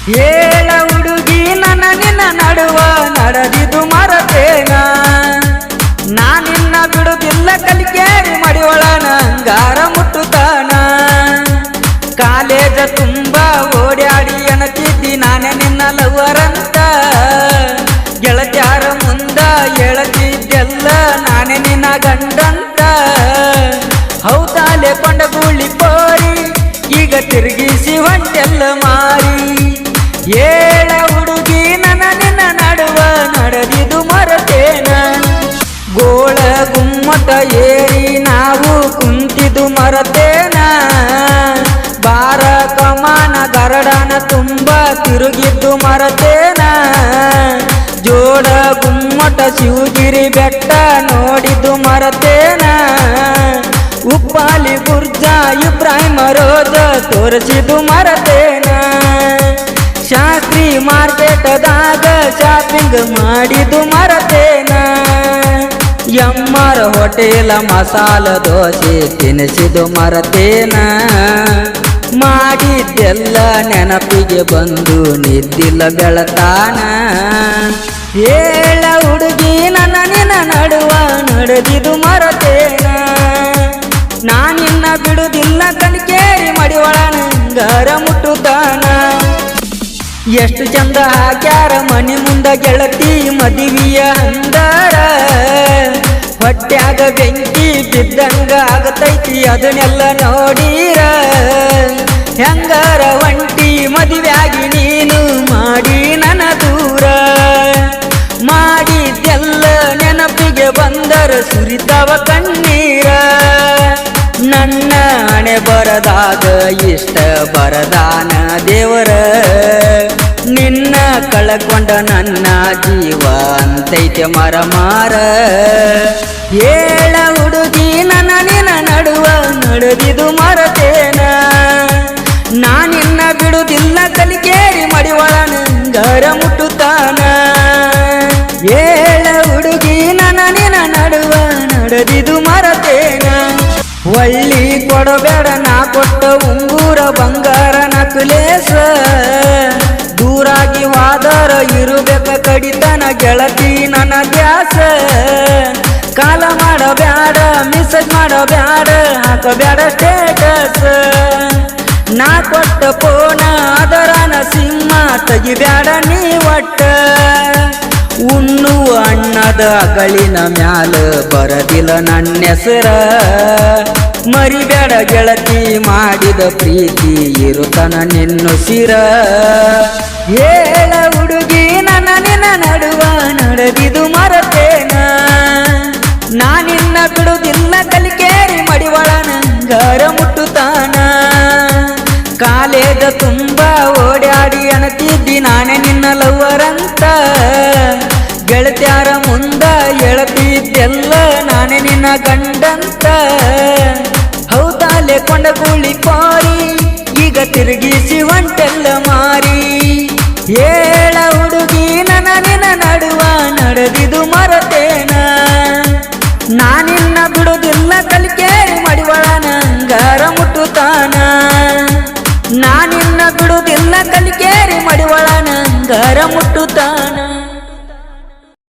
ಹೇಳ ಹುಡುಗಿ ನನ್ನ ನಿನ್ನ ನಡುವ ನಡೆದಿದ್ದು ಮರತೇನ ನಾ ನಿನ್ನ ಬಿಡುದಿಲ್ಲ ಕಲಿಕೇರಿ ಮಡಿಯೊಳನ ಅಂಗಾರ ಮುಟ್ಟುತ್ತಾನ ಕಾಲೇಜ ತುಂಬ ಓಡ್ಯಾಡಿ ಅಣತಿದ್ದಿ ನಾನೇ ನಿನ್ನ ಲವರಂತ ಗೆಳತ್ಯಾರ ಮುಂದ ಹೇಳತಿದ್ದೆಲ್ಲ ನಾನೇ ನಿನ್ನ ಗಂಡಂತ ಹೌದಾಲೆ ಕೊಂಡ ಗೂಳಿ ಪೋರಿ ಈಗ ತಿರುಗಿಸಿ ಹೊಂಟೆಲ್ಲ ಮಾರಿ ಹೇಳ ಹುಡುಗಿ ನನ್ನ ನಿನ್ನ ನಡುವ ನಡೆದಿದು ಮರತೇನ ಗೋಳ ಗುಮ್ಮಟ ಏರಿ ನಾವು ಕುಂತಿದು ಮರತೇನ ಬಾರ ಕಮಾನ ಗರಡನ ತುಂಬ ತಿರುಗಿದ್ದು ಮರತೇನ ಜೋಡ ಗುಮ್ಮಟ ಶಿವಗಿರಿ ಬೆಟ್ಟ ನೋಡಿದ್ದು ಮರತೇನ ಉಪ್ಪಾಲಿ ಬುರ್ಜ ಇಬ್ರಾಹಿಮ ರೋಜ ತೋರಿಸಿದ್ದು ಮರತೇನ ಶಾಸ್ತ್ರಿ ಮಾರ್ಕೆಟದಾಗ ಶಾಪಿಂಗ್ ಮಾಡಿದ್ದು ಮರತೇನ ಎಮ್ಮರ ಹೋಟೆಲ ಮಸಾಲ ದೋಸೆ ತಿನಿಸಿದು ಮರತೇನ ಮಾಡಿದ್ದೆಲ್ಲ ನೆನಪಿಗೆ ಬಂದು ನಿದ್ದಿಲ್ಲ ಬೆಳತಾನ ಹೇಳ ಹುಡುಗಿ ನನ್ನ ನಿನ್ನ ನಡುವ ನಡೆದಿದು ಮರತೇನ ನಾನಿನ್ನ ಬಿಡುದಿಲ್ಲ ಕಣ್ಕೇರಿ ಮಡಿಯೊಳನಂಗಾರ ಮುಟ್ಟುತ್ತಾನ ಎಷ್ಟು ಚಂದ ಹಾಕ್ಯಾರ ಮನಿ ಮುಂದ ಗೆಳತಿ ಮದುವೆಯ ಅಂದಾರ ಹೊಟ್ಯಾಗ ಬೆಂಕಿ ಬಿದ್ದಂಗ ಆಗತೈತಿ ಅದನ್ನೆಲ್ಲ ನೋಡೀರ ಹೆಂಗಾರ ಒಂಟಿ ಮದುವೆಯಾಗಿ ನೀನು ಮಾಡಿ ನನ್ನ ದೂರ ಮಾಡಿದ್ದೆಲ್ಲ ನೆನಪಿಗೆ ಬಂದರ ಸುರಿತವ ಕಣ್ಣೀರ ನನ್ನ ಹಣೆ ಬರದಾಗ ಇಷ್ಟ ಬರದಾನ ದೇವರ ನಿನ್ನ ಕಳಕೊಂಡ ನನ್ನ ಜೀವ ಅಂತೈತೆ ಮರಮಾರ ಹೇಳ ಹುಡುಗಿ ನನ್ನ ನಿನ್ನ ನಡುವ ನಡೆದಿದು ಮರತೇನ ನಾನಿನ್ನ ಬಿಡುದಿಲ್ಲ ಕಲಿಕೇರಿ ಮಡಿಯೊಳನಂಗಾರ ಮುಟ್ಟುತ್ತಾನ ಹೇಳ ಹುಡುಗಿ ನನ್ನ ನಿನ್ನ ನಡುವ ನಡೆದಿದು ಮರತೇನ ಒಳ್ಳಿ ಕೊಡಬೇಡ ನಾ ಕೊಟ್ಟ ಉಂಗೂರ ಬಂಗಾರ ನಕಲೇಸ ದೂರಾಗಿ ವಾದರ ಇರುಬೇಕ ಕಡಿತನ ಗೆಳತಿ ನನ್ನ ದ್ಯಾಸ ಕಾಲ ಮಾಡಬ್ಯಾಡ ಮಿಸೇಜ್ ಮಾಡಬ್ಯಾಡ ಹಾಕಬ್ಯಾಡ ಸ್ಟೇಟಸ್ ನಾ ಕೊಟ್ಟ ಪೋನ ಅದರನ ಸಿಂಹ ತೆಗಿಬ್ಯಾಡ ನೀ ಒಟ್ಟ ಉಣ್ಣುವ ಅಣ್ಣದ ಅಗಳಿನ ಮ್ಯಾಲ ಬರದಿಲ್ಲ ನನ್ನ ಹೆಸರ ಮರಿಬೇಡ ಗೆಳತಿ ಮಾಡಿದ ಪ್ರೀತಿ ಇರುತನ ನಿನ್ನುಸಿರ ಹೇಳ ಹುಡುಗಿ ನನ್ನ ನಿನ್ನ ನಡುವ ನಡೆದಿದು ಮರತೇನ ನಾನಿನ್ನ ಬಿಡುದಿಲ್ಲ ಕಲಿಕೇರಿ ಮಡಿಯೊಳನಂಗಾರ ಮುಟ್ಟುತ್ತಾನ ಕಾಲೇಜ ತುಂಬ ಓಡ್ಯಾಡಿ ಅಣತಿದ್ದಿ ನಾನೇ ನಿನ್ನ ಲವರಂತ ಗೆಳತ್ಯಾರ ಮುಂದ ಹೇಳತಿದ್ದೆಲ್ಲ ನಾನೇ ನಿನ್ನ ಗಂಡಂತ ಹೌದಾಲೆ ಕೊಂಡ ಗೂಳಿ ಪಾರಿ ಈಗ ತಿರುಗಿಸಿ ಹೊಂಟೆಲ್ಲ ಮಾರಿ ಹೇಳ ಹುಡುಗಿ ನನ್ನ ನಿನ್ನ ನಡುವ ನಡೆದಿದು ಮರತೇನ ನಾನಿನ್ನ ಬಿಡುದಿಲ್ಲ ಕಲಿಕೇರಿ ಮಡಿಯೊಳನಂಗಾರ ಮುಟ್ಟುತ್ತಾನ ನಾನಿನ್ನ ಬಿಡುದಿಲ್ಲ ಕಲಿಕೇರಿ ಮಡಿಯೊಳನಂಗಾರ ಮುಟ್ಟುತ್ತಾನ